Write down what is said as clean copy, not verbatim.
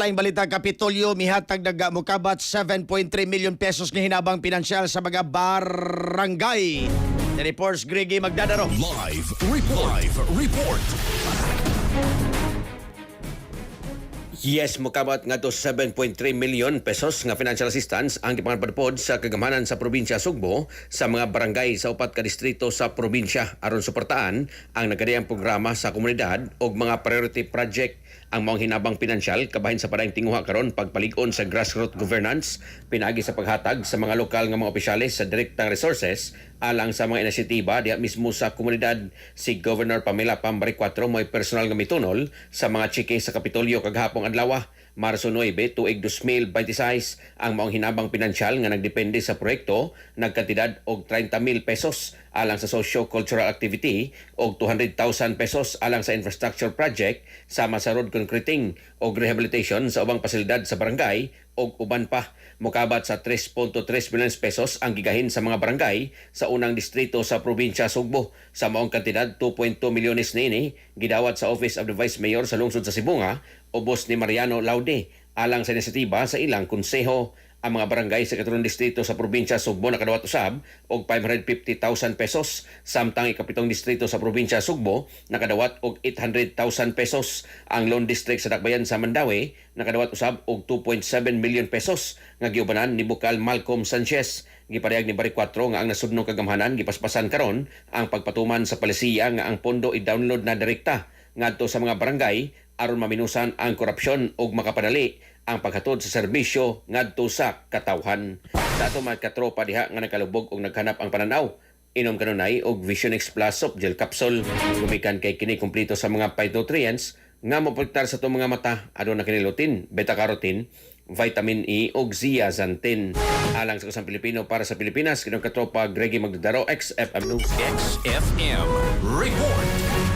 Laing balita, Kapitolyo mihatag nagamukabat 7.3 million pesos nga hinabang pinansyal sa mga barangay. The reports Gregi Magdadaro. Live report. Yes, mukabat nga to 7.3 million pesos nga financial assistance ang gipangadpod sa kagamanan sa probinsya Sugbo sa mga barangay sa upat ka distrito sa probinsya aron suportaan ang nagkadayang programa sa komunidad og mga priority project. Ang mga hinabang pinansyal kabahin sa padayong tinguha karon pagpalig-on sa grassroots governance pinagi sa paghatag sa mga lokal nga mga opisyales sa direktang resources alang sa mga inisyatiba diha mismo sa komunidad. Si Governor Pamela Pambari 4 may personal nga mitunol sa mga chike sa Kapitolyo kaghapong adlaw. Marso 9, tuig 2026, ang maong hinabang pinansyal nga nagdepende sa proyekto nagkantidad og 30,000 pesos alang sa socio-cultural activity og 200,000 pesos alang sa infrastructure project sama sa road concreting og rehabilitation sa ubang pasilidad sa barangay og uban pa. Mukabat sa 3.3 billion pesos ang gigahin sa mga barangay sa unang distrito sa probinsya Sugbo. Sa maong kantidad 2.2 milyones niini gidawat sa Office of the Vice Mayor sa lungsod sa Sibunga o boss ni Mariano Laude alang sa inisyatiba sa ilang konseho. Ang mga barangay sa katulong distrito sa probinsya Sugbo nakadawat usab og 550,000 pesos, samtang ikapitong distrito sa probinsya Sugbo nakadawat og 800,000 pesos. Ang Lone District sa Dakbayan sa Mandawi nakadawat usab og 2.7 million pesos nga giubanan ni Bukal Malcolm Sanchez. Giparehag ni Bari 4 nga ang nasudnong kagamhanan gipaspasan karon ang pagpatuman sa palisiya nga ang pondo i-download na direkta ngadto sa mga barangay aron maminusan ang korupsyon ug makapadali ang paghatod sa serbisyo ngadto sa katawhan. Sa ato mga katropa diha nga nagkalubog og naghanap ang pananaw, inom kanunay og Vision X Plus soft gel capsule. Gumikan kay kini kumpleto sa mga phytonutrients nga moprotektar sa itong mga mata adto na kini lutein, beta-carotene, vitamin E ug zeaxanthin. Alang sa kusang Pilipino para sa Pilipinas, kinong katropa Gregi Magdadaro, XFM News. XFM report.